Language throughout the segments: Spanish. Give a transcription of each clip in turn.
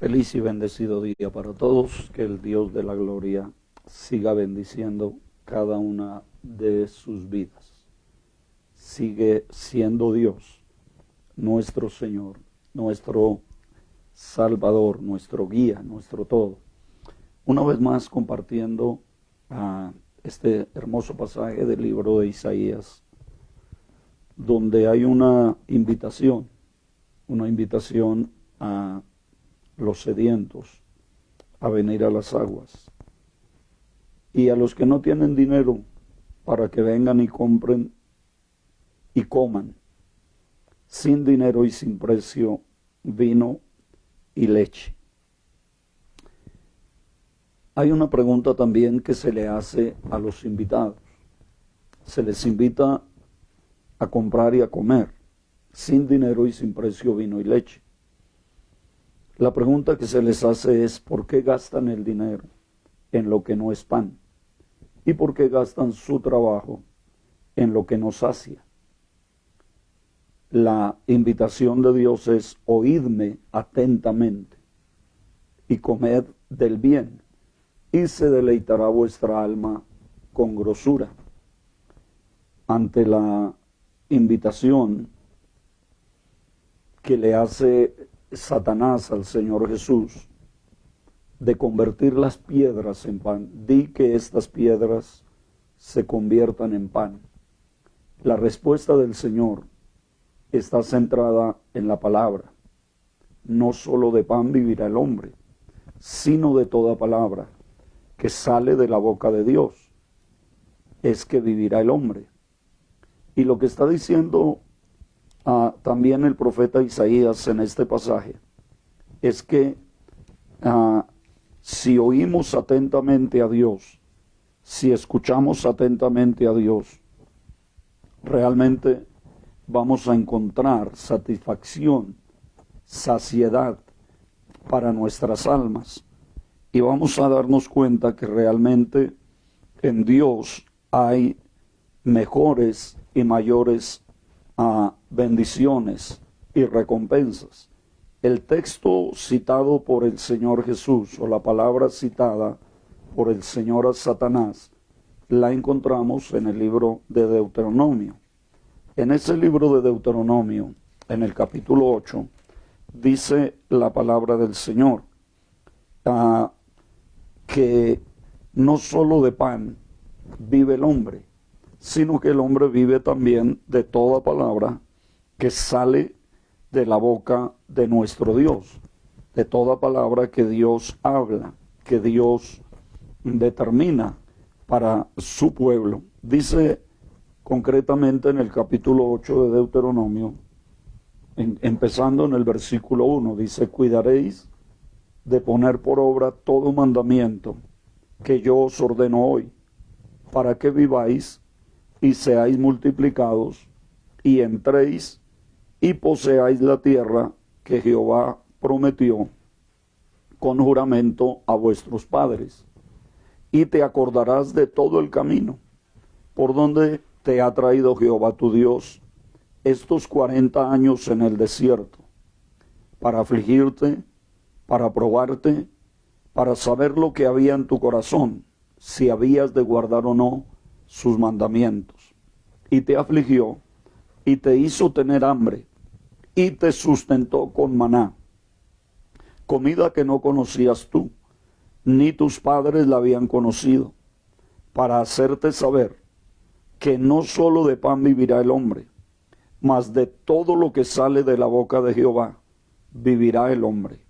Feliz y bendecido día para todos. Que el Dios de la gloria siga bendiciendo cada una de sus vidas. Sigue siendo Dios, nuestro Señor, nuestro Salvador, nuestro guía, nuestro todo. Una vez más compartiendo este hermoso pasaje del libro de Isaías, donde hay una invitación a los sedientos a venir a las aguas, y a los que no tienen dinero para que vengan y compren y coman sin dinero y sin precio vino y leche. Hay una pregunta también que se le hace a los invitados. Se les invita a comprar y a comer sin dinero y sin precio vino y leche. La pregunta que se les hace es: ¿por qué gastan el dinero en lo que no es pan? ¿Y por qué gastan su trabajo en lo que no sacia? La invitación de Dios es: oídme atentamente y comed del bien, y se deleitará vuestra alma con grosura. Ante la invitación que le hace Satanás al Señor Jesús de convertir las piedras en pan, di que estas piedras se conviertan en pan. La respuesta del Señor está centrada en la palabra. No solo de pan vivirá el hombre, sino de toda palabra que sale de la boca de Dios, es que vivirá el hombre. Y lo que está diciendo también el profeta Isaías en este pasaje es que si oímos atentamente a Dios, si escuchamos atentamente a Dios, realmente vamos a encontrar satisfacción, saciedad para nuestras almas, y vamos a darnos cuenta que realmente en Dios hay mejores y mayores bendiciones y recompensas. El texto citado por el Señor Jesús, o la palabra citada por el Señor a Satanás, la encontramos en el libro de Deuteronomio. En ese libro de Deuteronomio, en el capítulo 8, dice la palabra del Señor que no solo de pan vive el hombre, sino que el hombre vive también de toda palabra que sale de la boca de nuestro Dios, de toda palabra que Dios habla, que Dios determina para su pueblo. Dice concretamente en el capítulo 8 de Deuteronomio, empezando en el versículo 1, dice: cuidaréis de poner por obra todo mandamiento que yo os ordeno hoy, para que viváis y seáis multiplicados, y entréis y poseáis la tierra que Jehová prometió con juramento a vuestros padres. Y te acordarás de todo el camino por donde te ha traído Jehová tu Dios estos 40 años en el desierto, para afligirte, para probarte, para saber lo que había en tu corazón, si habías de guardar o no sus mandamientos. Y te afligió, y te hizo tener hambre, y te sustentó con maná, comida que no conocías tú, ni tus padres la habían conocido, para hacerte saber que no solo de pan vivirá el hombre, mas de todo lo que sale de la boca de Jehová vivirá el hombre.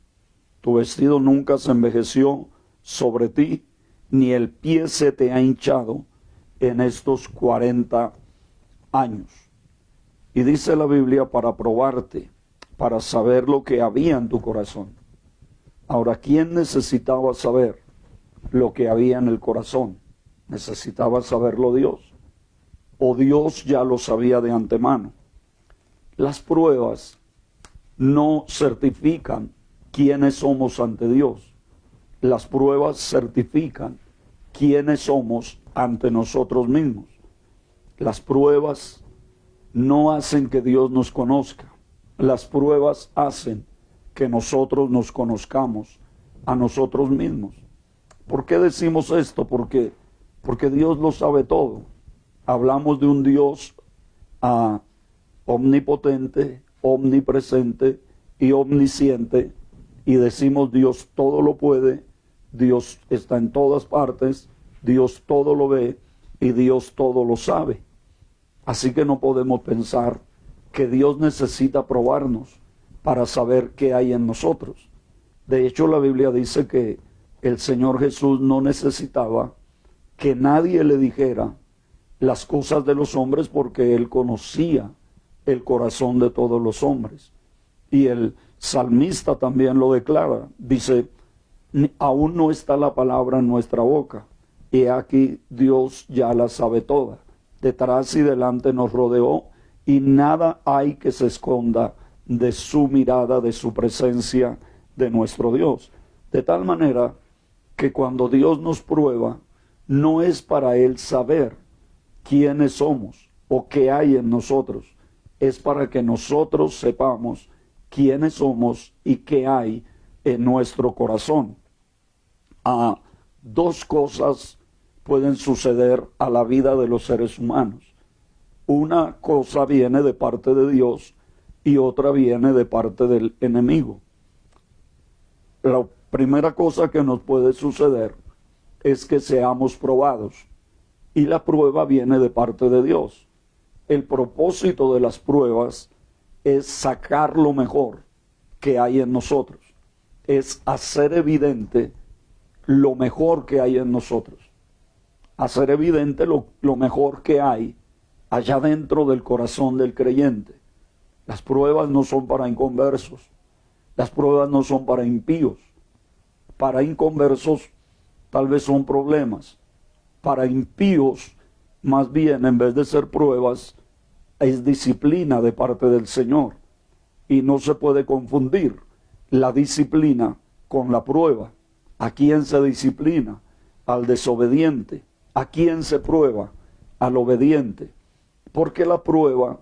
Tu vestido nunca se envejeció sobre ti, ni el pie se te ha hinchado en estos 40 años. Y dice la Biblia: para probarte, para saber lo que había en tu corazón. Ahora, ¿quién necesitaba saber lo que había en el corazón? ¿Necesitaba saberlo Dios? ¿O Dios ya lo sabía de antemano? Las pruebas no certifican quiénes somos ante Dios. Las pruebas certifican quiénes somos ante nosotros mismos. Las pruebas no hacen que Dios nos conozca. Las pruebas hacen que nosotros nos conozcamos a nosotros mismos. ¿Por qué decimos esto? Porque Dios lo sabe todo. Hablamos de un Dios omnipotente, omnipresente y omnisciente, y decimos Dios todo lo puede, Dios está en todas partes, Dios todo lo ve y Dios todo lo sabe. Así que no podemos pensar que Dios necesita probarnos para saber qué hay en nosotros. De hecho, la Biblia dice que el Señor Jesús no necesitaba que nadie le dijera las cosas de los hombres, porque Él conocía el corazón de todos los hombres. Y el salmista también lo declara, dice: aún no está la palabra en nuestra boca, y aquí Dios ya la sabe toda. Detrás y delante nos rodeó, y nada hay que se esconda de su mirada, de su presencia, de nuestro Dios. De tal manera que cuando Dios nos prueba, no es para Él saber quiénes somos o qué hay en nosotros, es para que nosotros sepamos quiénes somos y qué hay en nuestro corazón. Dos cosas pueden suceder a la vida de los seres humanos. Una cosa viene de parte de Dios y otra viene de parte del enemigo. La primera cosa que nos puede suceder es que seamos probados, y la prueba viene de parte de Dios. El propósito de las pruebas es sacar lo mejor que hay en nosotros, es hacer evidente lo mejor que hay en nosotros, hacer evidente lo mejor que hay allá dentro del corazón del creyente. Las pruebas no son para inconversos, las pruebas no son para impíos. Para inconversos tal vez son problemas, para impíos más bien, en vez de ser pruebas, es disciplina de parte del Señor. Y no se puede confundir la disciplina con la prueba. ¿A quién se disciplina? Al desobediente. ¿A quién se prueba? Al obediente. Porque la prueba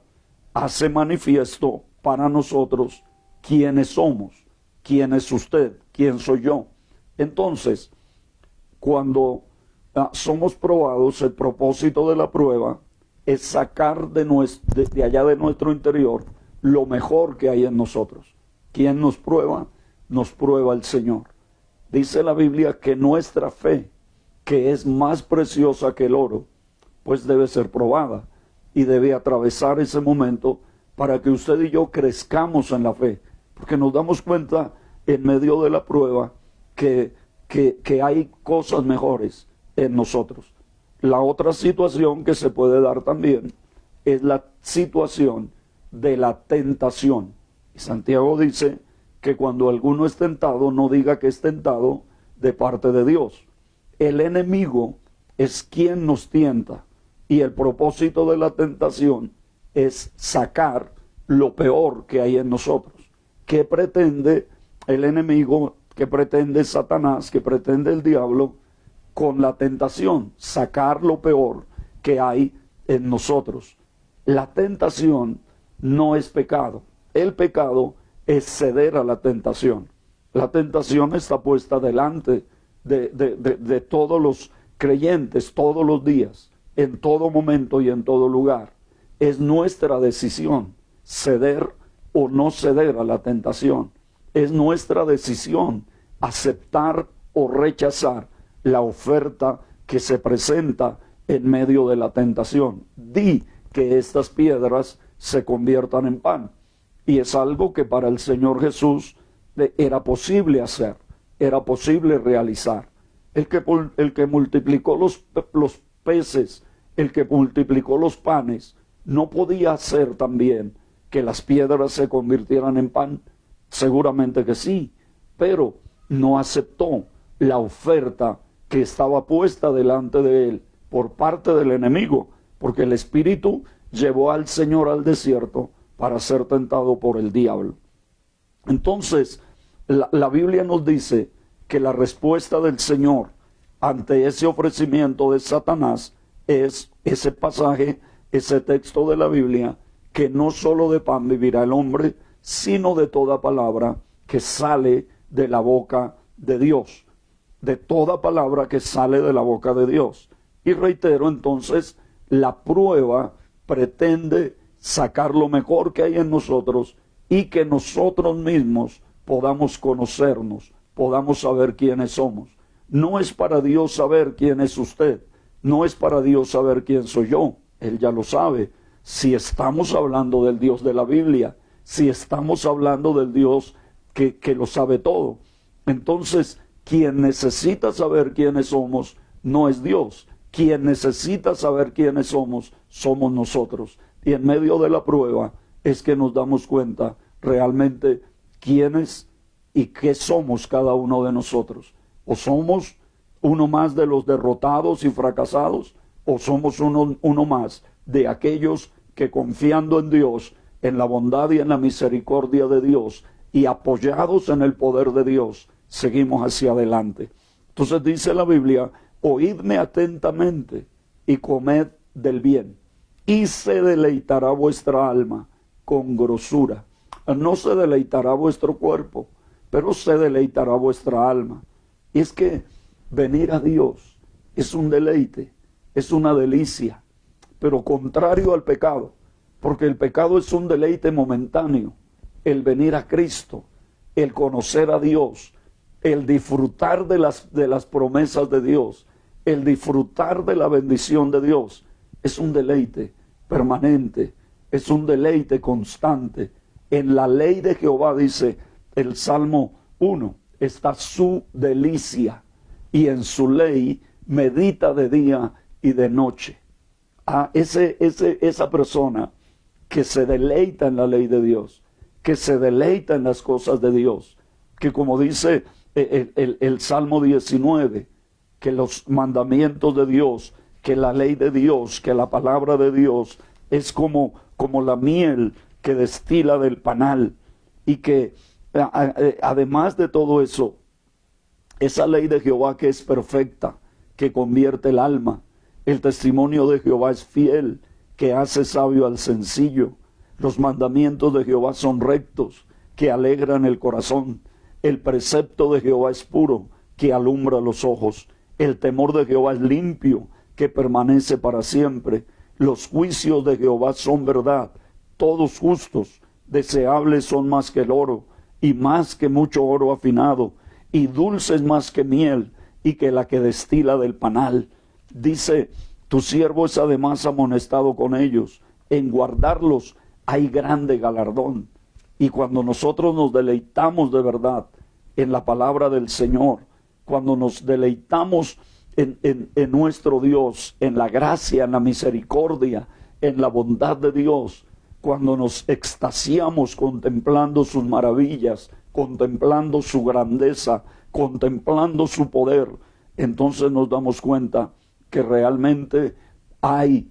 hace manifiesto para nosotros quiénes somos, quién es usted, quién soy yo. Entonces, cuando somos probados, el propósito de la prueba es sacar de allá de nuestro interior lo mejor que hay en nosotros. ¿Quién nos prueba? Nos prueba el Señor. Dice la Biblia que nuestra fe, que es más preciosa que el oro, pues debe ser probada y debe atravesar ese momento para que usted y yo crezcamos en la fe, porque nos damos cuenta en medio de la prueba que hay cosas mejores en nosotros. La otra situación que se puede dar también es la situación de la tentación. Y Santiago dice que cuando alguno es tentado, no diga que es tentado de parte de Dios. El enemigo es quien nos tienta, y el propósito de la tentación es sacar lo peor que hay en nosotros. ¿Qué pretende el enemigo? ¿Qué pretende Satanás? ¿Qué pretende el diablo con la tentación? Sacar lo peor que hay en nosotros. La tentación no es pecado. El pecado es ceder a la tentación. La tentación está puesta delante de todos los creyentes todos los días, en todo momento y en todo lugar. Es nuestra decisión ceder o no ceder a la tentación. Es nuestra decisión aceptar o rechazar la oferta que se presenta en medio de la tentación. Di que estas piedras se conviertan en pan. Y es algo que para el Señor Jesús era posible hacer, era posible realizar. El que multiplicó los peces, el que multiplicó los panes, no podía hacer también que las piedras se convirtieran en pan. Seguramente que sí, pero no aceptó la oferta que estaba puesta delante de él por parte del enemigo, porque el Espíritu llevó al Señor al desierto para ser tentado por el diablo. Entonces, la Biblia nos dice que la respuesta del Señor ante ese ofrecimiento de Satanás es ese pasaje, ese texto de la Biblia, que no solo de pan vivirá el hombre, sino de toda palabra que sale de la boca de Dios, de toda palabra que sale de la boca de Dios. Y reitero, entonces, la prueba pretende sacar lo mejor que hay en nosotros y que nosotros mismos podamos conocernos, podamos saber quiénes somos. No es para Dios saber quién es usted, no es para Dios saber quién soy yo, Él ya lo sabe. Si estamos hablando del Dios de la Biblia, si estamos hablando del Dios que lo sabe todo, entonces quien necesita saber quiénes somos no es Dios. Quien necesita saber quiénes somos nosotros. Y en medio de la prueba es que nos damos cuenta realmente quiénes y qué somos cada uno de nosotros. O somos uno más de los derrotados y fracasados, o somos uno más de aquellos que, confiando en Dios, en la bondad y en la misericordia de Dios, y apoyados en el poder de Dios, seguimos hacia adelante. Entonces dice la Biblia: oídme atentamente y comed del bien, y se deleitará vuestra alma con grosura. No se deleitará vuestro cuerpo, pero se deleitará vuestra alma. Y es que venir a Dios es un deleite, es una delicia, pero contrario al pecado, porque el pecado es un deleite momentáneo. El venir a Cristo, el conocer a Dios, el disfrutar de las promesas de Dios, el disfrutar de la bendición de Dios, es un deleite permanente, es un deleite constante. En la ley de Jehová, dice el Salmo 1, está su delicia, y en su ley medita de día y de noche. Esa persona que se deleita en la ley de Dios, que se deleita en las cosas de Dios, que como dice el Salmo 19, que los mandamientos de Dios, que la ley de Dios, que la palabra de Dios es como la miel que destila del panal, y que además de todo eso, esa ley de Jehová que es perfecta, que convierte el alma. El testimonio de Jehová es fiel, que hace sabio al sencillo. Los mandamientos de Jehová son rectos, que alegran el corazón. El precepto de Jehová es puro, que alumbra los ojos. El temor de Jehová es limpio, que permanece para siempre. Los juicios de Jehová son verdad, todos justos. Deseables son más que el oro, y más que mucho oro afinado, y dulces más que miel, y que la que destila del panal. Dice: tu siervo es además amonestado con ellos, en guardarlos hay grande galardón. Y cuando nosotros nos deleitamos de verdad en la palabra del Señor, cuando nos deleitamos en nuestro Dios, en la gracia, en la misericordia, en la bondad de Dios, cuando nos extasiamos contemplando sus maravillas, contemplando su grandeza, contemplando su poder, entonces nos damos cuenta que realmente hay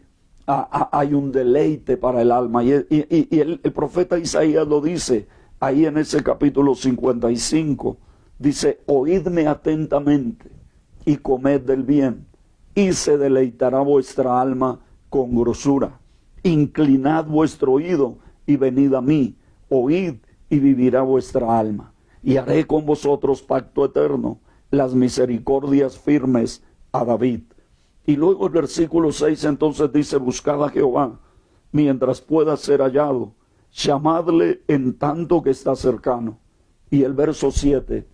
un deleite para el alma. Y el profeta Isaías lo dice ahí en ese capítulo 55. Dice: oídme atentamente y comed del bien, y se deleitará vuestra alma con grosura. Inclinad vuestro oído y venid a mí, oíd y vivirá vuestra alma. Y haré con vosotros pacto eterno, las misericordias firmes a David. Y luego el versículo 6 entonces dice: buscad a Jehová mientras pueda ser hallado, llamadle en tanto que está cercano. Y el verso 7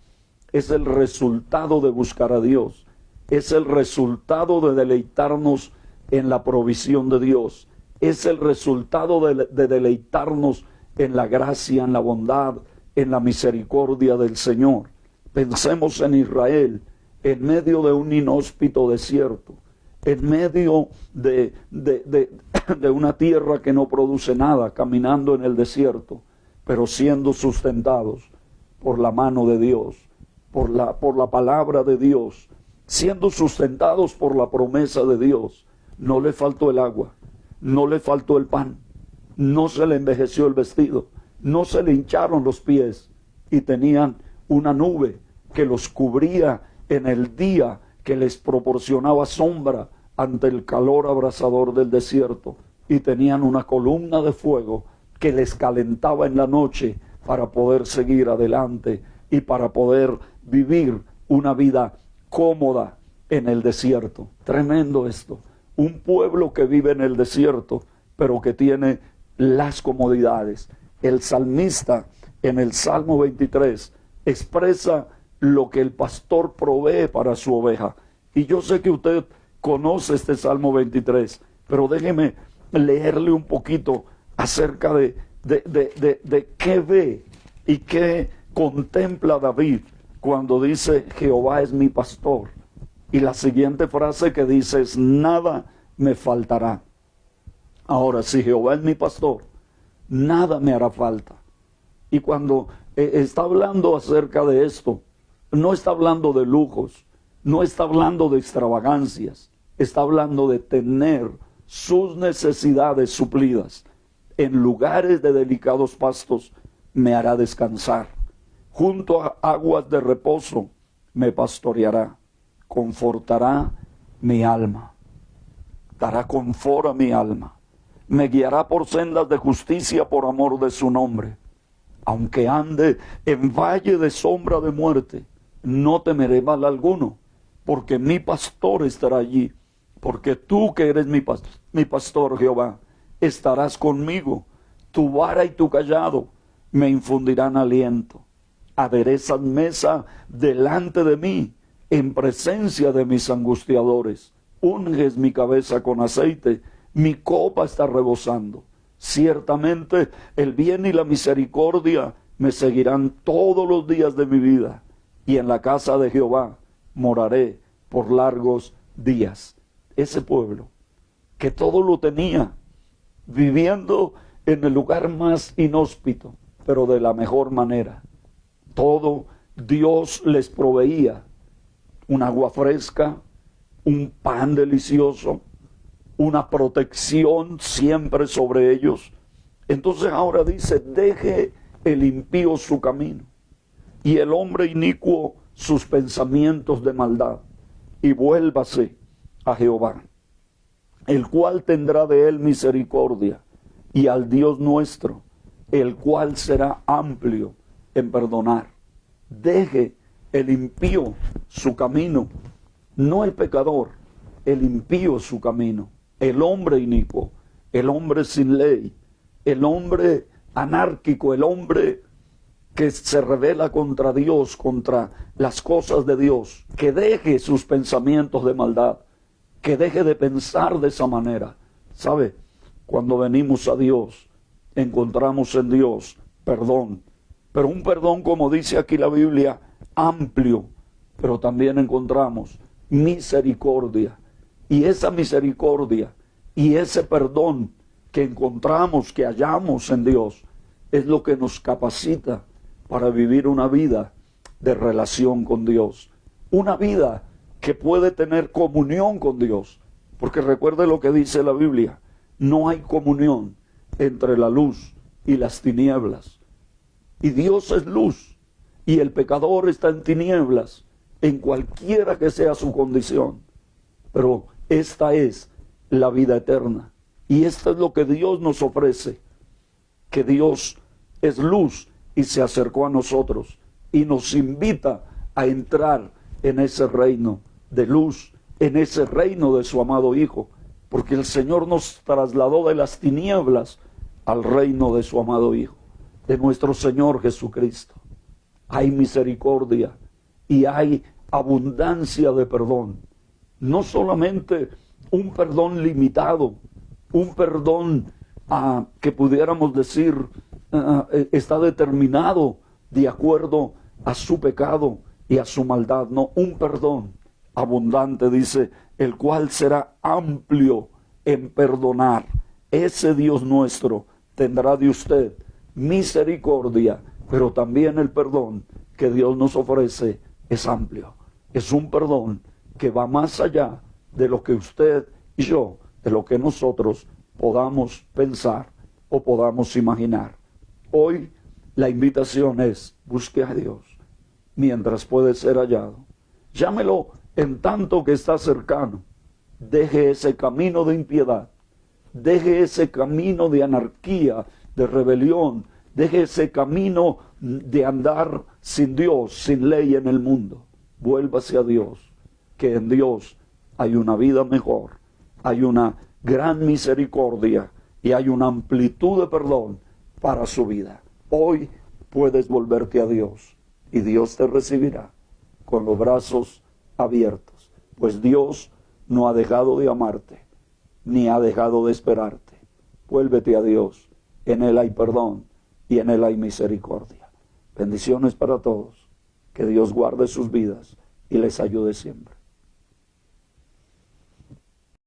es el resultado de buscar a Dios, es el resultado de deleitarnos en la provisión de Dios, es el resultado de deleitarnos en la gracia, en la bondad, en la misericordia del Señor. Pensemos en Israel, en medio de un inhóspito desierto, en medio de una tierra que no produce nada, caminando en el desierto, pero siendo sustentados por la mano de Dios, por la palabra de Dios, siendo sustentados por la promesa de Dios. No le faltó el agua, no le faltó el pan, no se le envejeció el vestido, no se le hincharon los pies, y tenían una nube que los cubría en el día, que les proporcionaba sombra ante el calor abrasador del desierto, y tenían una columna de fuego que les calentaba en la noche para poder seguir adelante y para poder vivir una vida cómoda en el desierto. Tremendo esto. Un pueblo que vive en el desierto, pero que tiene las comodidades. El salmista en el Salmo 23 expresa lo que el pastor provee para su oveja. Y yo sé que usted conoce este Salmo 23, pero déjeme leerle un poquito acerca de qué ve y qué contempla David cuando dice Jehová es mi pastor. Y la siguiente frase que dice es nada me faltará. Ahora, si Jehová es mi pastor, nada me hará falta. Y cuando está hablando acerca de esto, no está hablando de lujos, no está hablando de extravagancias, está hablando de tener sus necesidades suplidas. En lugares de delicados pastos me hará descansar. Junto a aguas de reposo me pastoreará. Confortará mi alma. Dará confort a mi alma. Me guiará por sendas de justicia por amor de su nombre. Aunque ande en valle de sombra de muerte, no temeré mal alguno, porque mi pastor estará allí. Porque tú que eres mi pastor, Jehová, estarás conmigo. Tu vara y tu cayado me infundirán aliento. Aderezas mesa delante de mí, en presencia de mis angustiadores. Unges mi cabeza con aceite, mi copa está rebosando. Ciertamente el bien y la misericordia me seguirán todos los días de mi vida, y en la casa de Jehová moraré por largos días. Ese pueblo que todo lo tenía, viviendo en el lugar más inhóspito, pero de la mejor manera. Todo Dios les proveía, un agua fresca, un pan delicioso, una protección siempre sobre ellos. Entonces ahora dice, deje el impío su camino y el hombre inicuo sus pensamientos de maldad, y vuélvase a Jehová, el cual tendrá de él misericordia, y al Dios nuestro, el cual será amplio en perdonar. Deje el impío su camino, no el pecador, el impío su camino, el hombre inicuo, el hombre sin ley, el hombre anárquico, el hombre que se rebela contra Dios, contra las cosas de Dios, que deje sus pensamientos de maldad, que deje de pensar de esa manera. ¿Sabe? Cuando venimos a Dios, encontramos en Dios perdón, pero un perdón, como dice aquí la Biblia, amplio, pero también encontramos misericordia. Y esa misericordia y ese perdón que encontramos, que hallamos en Dios, es lo que nos capacita para vivir una vida de relación con Dios. Una vida que puede tener comunión con Dios. Porque recuerde lo que dice la Biblia, no hay comunión entre la luz y las tinieblas. Y Dios es luz, y el pecador está en tinieblas, en cualquiera que sea su condición. Pero esta es la vida eterna, y esto es lo que Dios nos ofrece, que Dios es luz y se acercó a nosotros y nos invita a entrar en ese reino de luz, en ese reino de su amado Hijo, porque el Señor nos trasladó de las tinieblas al reino de su amado Hijo, de nuestro Señor Jesucristo. Hay misericordia y hay abundancia de perdón. No solamente un perdón limitado, un perdón que pudiéramos decir está determinado de acuerdo a su pecado y a su maldad. No, un perdón abundante, dice, el cual será amplio en perdonar. Ese Dios nuestro tendrá de usted misericordia, pero también el perdón que Dios nos ofrece es amplio. Es un perdón que va más allá de lo que usted y yo, de lo que nosotros podamos pensar o podamos imaginar. Hoy la invitación es, busque a Dios mientras puede ser hallado. Llámelo en tanto que está cercano. Deje ese camino de impiedad, deje ese camino de anarquía, de rebelión, Deje ese camino de andar sin Dios, sin ley en el mundo. Vuélvase a Dios, que en Dios hay una vida mejor, hay una gran misericordia y hay una amplitud de perdón para su vida. Hoy puedes volverte a Dios y Dios te recibirá con los brazos abiertos, pues Dios no ha dejado de amarte, ni ha dejado de esperarte. Vuélvete a Dios, en Él hay perdón y en Él hay misericordia. Bendiciones para todos, que Dios guarde sus vidas y les ayude siempre.